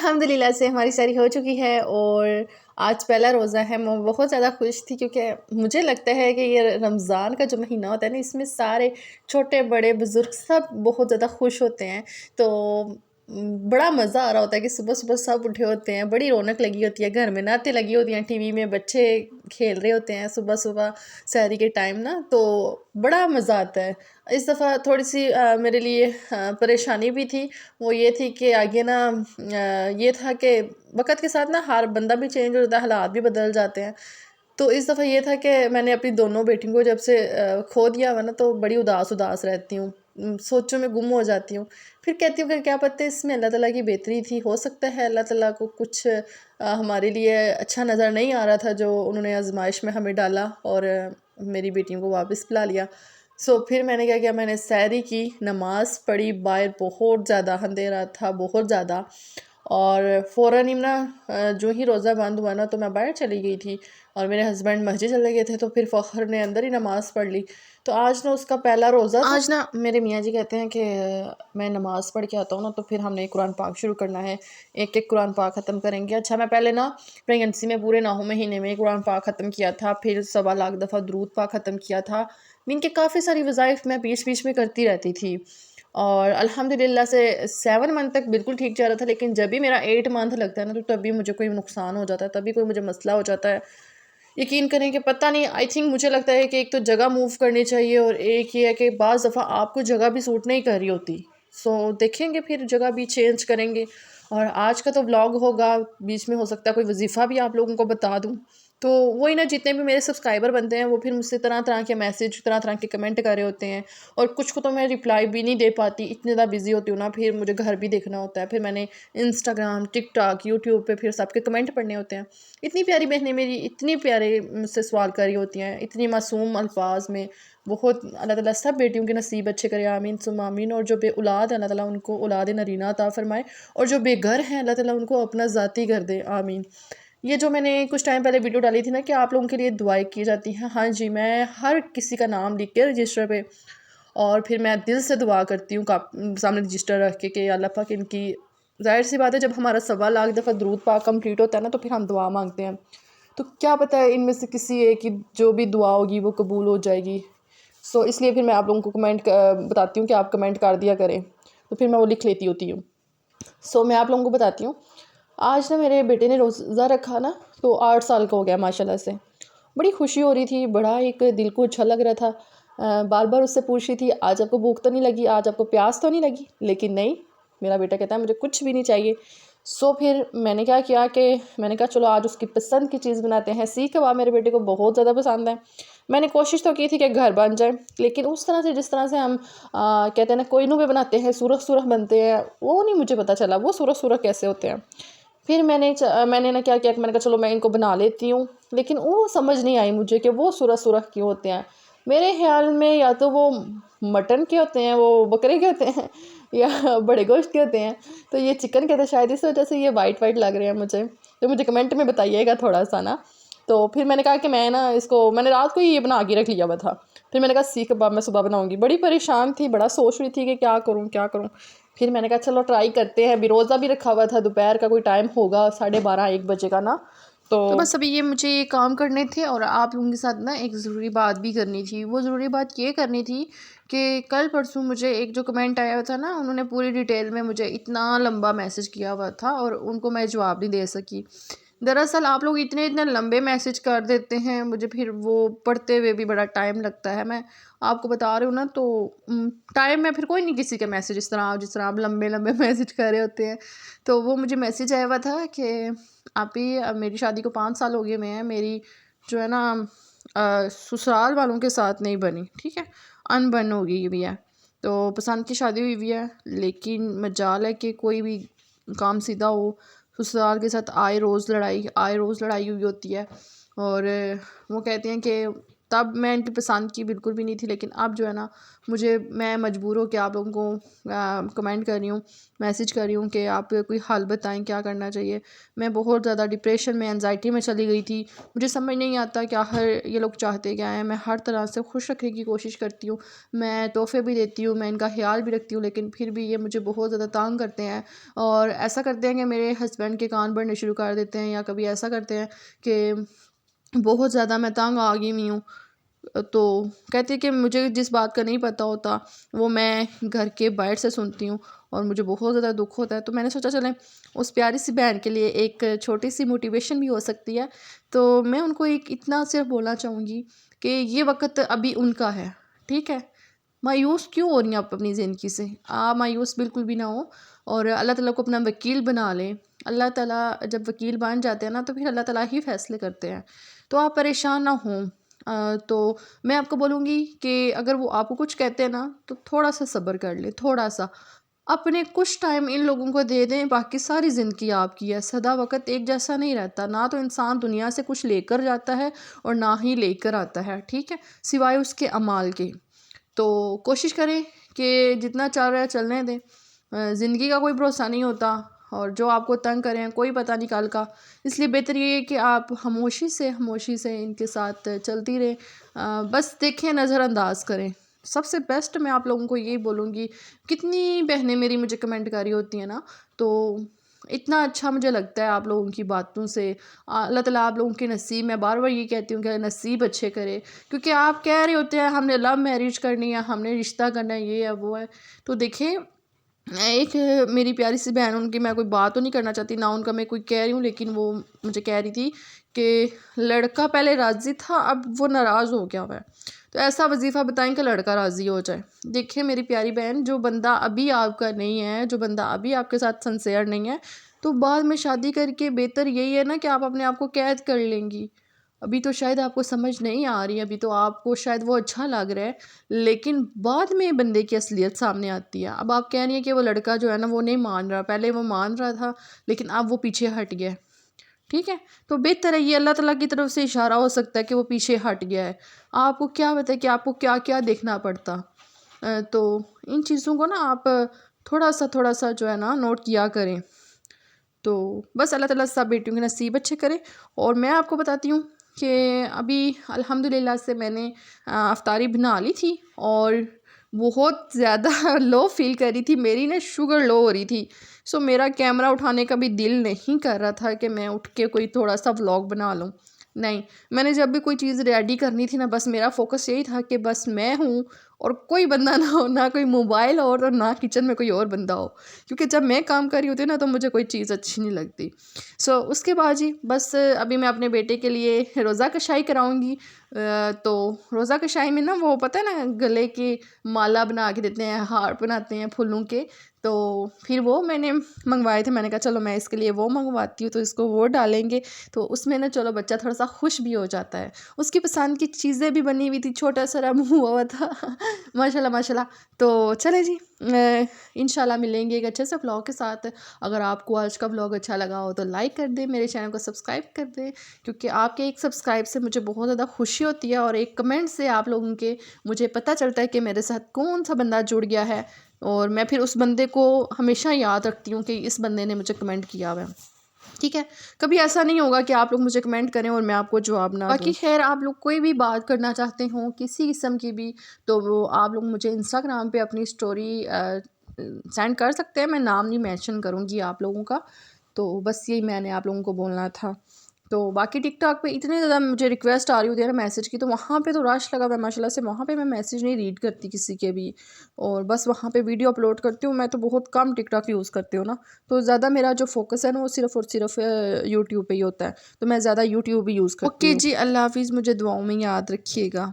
अल्हम्दुलिल्लाह से हमारी सारी हो चुकी है और आज पहला रोज़ा है। मैं बहुत ज़्यादा खुश थी क्योंकि मुझे लगता है कि ये रमज़ान का जो महीना होता है ना, इसमें सारे छोटे बड़े बुज़ुर्ग सब बहुत ज़्यादा खुश होते हैं। तो बड़ा मज़ा आ रहा होता है कि सुबह-सुबह सब उठे होते हैं, बड़ी रौनक लगी होती है, घर में नाते लगी होती हैं, टीवी में बच्चे खेल रहे होते हैं सुबह-सुबह सहरी के टाइम ना, तो बड़ा मज़ा आता है। इस दफ़ा थोड़ी-सी मेरे लिए परेशानी भी थी। वो ये थी कि आगे ना ये था कि वक़्त के साथ ना हर बंदा भी चेंज हो जाता है, हालात भी बदल जाते हैं। तो इस दफ़ा ये था कि मैंने अपनी दोनों बेटियों को जब से खो दिया हुआ ना, तो बड़ी उदास-उदास रहती हूँ। सोचों में गुम हो जाती हूँ। फिर कहती हूँ कि क्या पता इसमें अल्लाह ताला की बेहतरी थी, हो सकता है अल्लाह ताला को कुछ हमारे लिए अच्छा नज़र नहीं आ रहा था जो उन्होंने आज़माइश में हमें डाला और मेरी बेटियों को वापस बुला लिया। सो फिर मैंने क्या किया, मैंने सहरी की, नमाज़ पढ़ी, बाहर बहुत ज़्यादा अंधेरा था, बहुत ज़्यादा। और फ़ौरन ही ना जो ही रोज़ा बंद हुआ ना, तो मैं बाहर चली गई थी और मेरे हस्बैंड मस्जिद चले गए थे, तो फिर फ़खर ने अंदर ही नमाज़ पढ़ ली। तो आज ना उसका पहला रोज़ा था। आज ना मेरे मियाँ जी कहते हैं कि मैं नमाज़ पढ़ के आता हूँ ना, तो फिर हमने कुरान पाक शुरू करना है, एक-एक कुरान पाक ख़त्म करेंगे। अच्छा, मैं पहले ना प्रेगनेंसी में पूरे 9 महीने में कुरान पाक ख़त्म किया था, फिर सवा लाख दफ़ा दुरूद पाक ख़त्म किया था। मीन के काफ़ी सारी वज़ाइफ़ मैं बीच-बीच में करती रहती थी और अल्हम्दुलिल्लाह से 7 मंथ तक बिल्कुल ठीक जा रहा था। लेकिन जब भी मेरा 8 मंथ लगता है ना, तो तभी मुझे कोई नुकसान हो जाता है, तभी कोई मुझे मसला हो जाता है। यकीन करें कि पता नहीं, आई थिंक मुझे लगता है कि एक तो जगह मूव करनी चाहिए और एक ये है कि बाज़ दफ़ा आपको जगह भी सूट नहीं कर रही होती। सो देखेंगे, फिर जगह भी चेंज करेंगे। और आज का तो व्लॉग होगा, बीच में हो सकता है कोई वजीफ़ा भी आप लोगों को बता दूँ। तो वही ना, जितने भी मेरे सब्सक्राइबर बनते हैं वो फिर मुझसे तरह-तरह के मैसेज, तरह-तरह के कमेंट कर रहे होते हैं और कुछ को तो मैं रिप्लाई भी नहीं दे पाती, इतनी ज़्यादा बिज़ी होती हूँ ना, फिर मुझे घर भी देखना होता है। फिर मैंने इंस्टाग्राम, टिकटॉक, यूट्यूब पे फिर सबके कमेंट पढ़ने होते हैं। इतनी प्यारी बहनें मेरी इतनी प्यारे मुझसे सवाल कर रही होती हैं, इतनी मासूम अल्फाज में। बहुत अल्लाह ताला सब बेटियों के नसीब अच्छे करे, आमीन सुम्मा आमीन। और जो बेऔलाद है, अल्लाह ताला उनको औलाद नरीना अता फ़रमाए और जो बेघर हैं, अल्लाह ताला उनको अपना ज़ाती घर दे, आमीन। ये जो मैंने कुछ टाइम पहले वीडियो डाली थी ना कि आप लोगों के लिए दुआएं की जाती हैं, हाँ जी, मैं हर किसी का नाम लिख के रजिस्टर पे और फिर मैं दिल से दुआ करती हूँ सामने रजिस्टर रख के कि अल्लाह पाक इनकी, ज़ाहिर सी बात है जब हमारा सवा लाख दफ़ा दरूद पाक कंप्लीट होता है ना, तो फिर हम दुआ मांगते हैं। तो क्या पता है इनमें से किसी एक की जो भी दुआ होगी वो कबूल हो जाएगी। सो इसलिए फिर मैं आप लोगों को बताती हूँ कि आप कमेंट कर दिया करें, तो फिर मैं वो लिख लेती होती हूँ। सो मैं आप लोगों को बताती हूँ। आज ना मेरे बेटे ने रोज़ा रखा ना, तो 8 साल का हो गया माशाल्लाह से। बड़ी खुशी हो रही थी, बड़ा एक दिल को अच्छा लग रहा था। बार-बार उससे पूछ रही थी, आज आपको भूख तो नहीं लगी? आज आपको प्यास तो नहीं लगी? लेकिन नहीं, मेरा बेटा कहता है मुझे कुछ भी नहीं चाहिए। सो फिर मैंने क्या किया कि मैंने कहा चलो आज उसकी पसंद की चीज़ बनाते हैं। सीख कबाब मेरे बेटे को बहुत ज़्यादा पसंद है। मैंने कोशिश तो की थी कि घर बन जाए, लेकिन उस तरह से जिस तरह से हम कहते हैं ना कोइनू में बनाते हैं, सुरख-सुरख बनते हैं, वो नहीं मुझे पता चला वो सुरख-सुरख कैसे होते हैं। फिर मैंने ना क्या किया कि मैंने कहा चलो मैं इनको बना लेती हूँ, लेकिन वो समझ नहीं आई मुझे कि वो सुरख-सुरख क्यों होते हैं। मेरे ख़्याल में या तो वो मटन के होते हैं, वो बकरे के होते हैं या बड़े गोश्त के होते हैं। तो ये चिकन के थे शायद, इस वजह से ये वाइट-वाइट लग रहे हैं मुझे। तो मुझे कमेंट में बताइएगा थोड़ा-सा ना। तो फिर मैंने कहा कि मैंने रात को ही ये बना के रख लिया हुआ था। फिर मैंने कहा सीख कबाब मैं सुबह बनाऊँगी। बड़ी परेशान थी, बड़ा सोच रही थी कि क्या करूँ, क्या करूँ? फिर मैंने कहा चलो ट्राई करते हैं। अभी रोज़ा भी रखा हुआ था, दोपहर का कोई टाइम होगा 12:30-1 बजे का ना। तो बस अभी मुझे ये काम करने थे और आप लोगों के साथ ना एक ज़रूरी बात भी करनी थी। वो ज़रूरी बात ये करनी थी कि कल परसों मुझे एक जो कमेंट आया हुआ था ना, उन्होंने पूरी डिटेल में मुझे इतना लंबा मैसेज किया हुआ था और उनको मैं जवाब नहीं दे सकी। दरअसल आप लोग इतने इतने लंबे मैसेज कर देते हैं, मुझे फिर वो पढ़ते हुए भी बड़ा टाइम लगता है। मैं आपको बता रही हूँ ना, तो टाइम में फिर कोई नहीं किसी के मैसेज जिस तरह आप लंबे लंबे मैसेज कर रहे होते हैं। तो वो मुझे मैसेज आया हुआ था कि आप ही, अब मेरी शादी को 5 साल हो गए हुए हैं, मेरी जो है ना ससुराल वालों के साथ नहीं बनी, ठीक है, अनबन हो गई हुई है। तो पसंद की शादी हुई हुई है, लेकिन मजाल है कि कोई भी काम सीधा हो, ससुराल के साथ आए रोज़ लड़ाई हुई होती है। और वो कहते हैं कि तब मैं इनकी पसंद की बिल्कुल भी नहीं थी, लेकिन अब जो है ना मैं मजबूर हो के आप लोगों को कमेंट कर रही हूँ, मैसेज कर रही हूँ कि आप कोई हल बताएं क्या करना चाहिए। मैं बहुत ज़्यादा डिप्रेशन में, एनजाइटी में चली गई थी। मुझे समझ नहीं आता कि आखिर ये लोग चाहते क्या हैं। मैं हर तरह से खुश रखने की कोशिश करती हूँ, मैं तोहफ़े भी देती हूँ, मैं इनका ख्याल भी रखती हूँ, लेकिन फिर भी ये मुझे बहुत ज़्यादा तंग करते हैं। और ऐसा करते हैं कि मेरे हस्बैंड के कान भरने शुरू कर देते हैं, या कभी ऐसा करते हैं कि बहुत ज़्यादा मैं तंग आ गई हुई हूँ, तो कहती है कि मुझे जिस बात का नहीं पता होता वो मैं घर के बाहर से सुनती हूँ और मुझे बहुत ज़्यादा दुख होता है। तो मैंने सोचा चलें उस प्यारी सी बहन के लिए एक छोटी सी मोटिवेशन भी हो सकती है। तो मैं उनको एक इतना सिर्फ बोलना चाहूँगी कि ये वक्त अभी उनका है, ठीक है। मायूस क्यों हो रही हैं आप अपनी ज़िंदगी से? आप मायूस बिल्कुल भी ना हो और अल्लाह ताला को अपना वकील बना लें। अल्लाह ताला जब वकील बन जाते हैं ना, तो फिर अल्लाह ताला ही फ़ैसले करते हैं। तो आप परेशान ना हों। तो मैं आपको बोलूँगी कि अगर वो आपको कुछ कहते हैं ना, तो थोड़ा-सा सब्र कर लें, थोड़ा-सा। अपने कुछ टाइम इन लोगों को दे दें, बाकी सारी ज़िंदगी आपकी है। सदा वक़्त एक जैसा नहीं रहता, ना तो इंसान दुनिया से कुछ लेकर जाता है और ना ही लेकर आता है, ठीक है? सिवाय उसके अमाल के। तो कोशिश करें कि जितना चल रहा है चलने दें। ज़िंदगी का कोई भरोसा नहीं होता और जो आपको तंग करें कोई पता नहीं कल का। इसलिए बेहतर ये है कि आप खामोशी से इनके साथ चलती रहें। बस देखें, नज़रअंदाज करें। सबसे बेस्ट मैं आप लोगों को यही बोलूँगी, कितनी बहनें मेरी मुझे कमेंट कर रही होती हैं ना, तो इतना अच्छा मुझे लगता है आप लोगों की बातों से। अल्लाह ताला आप लोगों के नसीब, मैं बार बार ये कहती हूँ कि नसीब अच्छे करे, क्योंकि आप कह रहे होते हैं हमने लव मैरिज करनी है, हमने रिश्ता करना है, ये है वो है। तो देखें, एक मेरी प्यारी सी बहन, उनकी मैं कोई बात तो नहीं करना चाहती ना, उनका मैं कोई कह रही हूँ, लेकिन वो मुझे कह रही थी कि लड़का पहले राज़ी था, अब वो नाराज़ हो गया हुआ है। तो ऐसा वजीफ़ा बताएं कि लड़का राज़ी हो जाए। देखिए मेरी प्यारी बहन, जो बंदा अभी आपका नहीं है, जो बंदा अभी आपके साथ सिंसेयर नहीं है, तो बाद में शादी करके बेहतर यही है ना कि आप अपने आप को कैद कर लेंगी। अभी तो शायद आपको समझ नहीं आ रही है, अभी तो आपको शायद वो अच्छा लग रहा है, लेकिन बाद में बंदे की असलियत सामने आती है। अब आप कह रही हैं कि वो लड़का जो है ना वो नहीं मान रहा, पहले वो मान रहा था लेकिन अब वो पीछे हट गया है, ठीक है। तो बेहतर है, ये अल्लाह ताला की तरफ से इशारा हो सकता है कि वो पीछे हट गया है। आपको क्या पता है कि आपको क्या क्या देखना पड़ता। तो इन चीज़ों को ना आप थोड़ा सा जो है ना नोट किया करें। तो बस अल्लाह ताला सब बेटियों के नसीब अच्छे करे। और मैं आपको बताती हूँ कि अभी अल्हम्दुलिल्लाह से मैंने अफ्तारी बना ली थी और बहुत ज़्यादा लो फील कर रही थी, मेरी ना शुगर लो हो रही थी। सो मेरा कैमरा उठाने का भी दिल नहीं कर रहा था कि मैं उठ के कोई थोड़ा सा व्लॉग बना लूँ। नहीं, मैंने जब भी कोई चीज़ रेडी करनी थी ना, बस मेरा फोकस यही था कि बस मैं हूँ और कोई बंदा ना हो, ना कोई मोबाइल और ना किचन में कोई और बंदा हो, क्योंकि जब मैं काम कर रही होती हूँ ना तो मुझे कोई चीज़ अच्छी नहीं लगती। सो उसके बाद जी बस अभी मैं अपने बेटे के लिए रोज़ा कशाई कराऊंगी। तो रोज़ा कशाई में ना वो पता है ना, गले की माला बना के देते हैं, हार बनाते हैं फूलों के। तो फिर वो मैंने मंगवाए थे, मैंने कहा चलो मैं इसके लिए वो मंगवाती हूँ, तो इसको वो डालेंगे तो उसमें ना चलो बच्चा थोड़ा सा खुश भी हो जाता है। उसकी पसंद की चीज़ें भी बनी हुई थी, छोटा सा मुँह हुआ था माशाल्लाह माशाल्लाह। तो चले जी, इंशाल्लाह मिलेंगे एक अच्छे से व्लॉग के साथ। अगर आपको आज का व्लॉग अच्छा लगा हो तो लाइक कर दें, मेरे चैनल को सब्सक्राइब कर दें, क्योंकि आपके एक सब्सक्राइब से मुझे बहुत ज़्यादा खुशी होती है और एक कमेंट से आप लोगों के मुझे पता चलता है कि मेरे साथ कौन सा बंदा जुड़ गया है, और मैं फिर उस बंदे को हमेशा याद रखती हूँ कि इस बंदे ने मुझे कमेंट किया हुआ है, ठीक है। कभी ऐसा नहीं होगा कि आप लोग मुझे कमेंट करें और मैं आपको जवाब ना दूँ। बाकी खैर, आप लोग कोई भी बात करना चाहते हो किसी किस्म की भी, तो वो आप लोग मुझे इंस्टाग्राम पे अपनी स्टोरी सेंड कर सकते हैं। मैं नाम नहीं मेंशन करूँगी आप लोगों का। तो बस यही मैंने आप लोगों को बोलना था। तो बाकी टिकटॉक पे इतनी ज़्यादा मुझे रिक्वेस्ट आ रही होती है ना मैसेज की, तो वहाँ पे तो रश लगा हुआ है माशाल्लाह से, वहाँ पे मैं मैसेज नहीं रीड करती किसी के भी, और बस वहाँ पे वीडियो अपलोड करती हूँ। मैं तो बहुत कम टिकटॉक यूज़ करती हूँ ना, तो ज़्यादा मेरा जो फोकस है ना वो सिर्फ़ और सिर्फ यूट्यूब पे ही होता है, तो मैं ज़्यादा यूट्यूब ही यूज़ करती हूँ। ओके जी, अल्लाह हाफिज़, मुझे दुआओं में याद रखिएगा।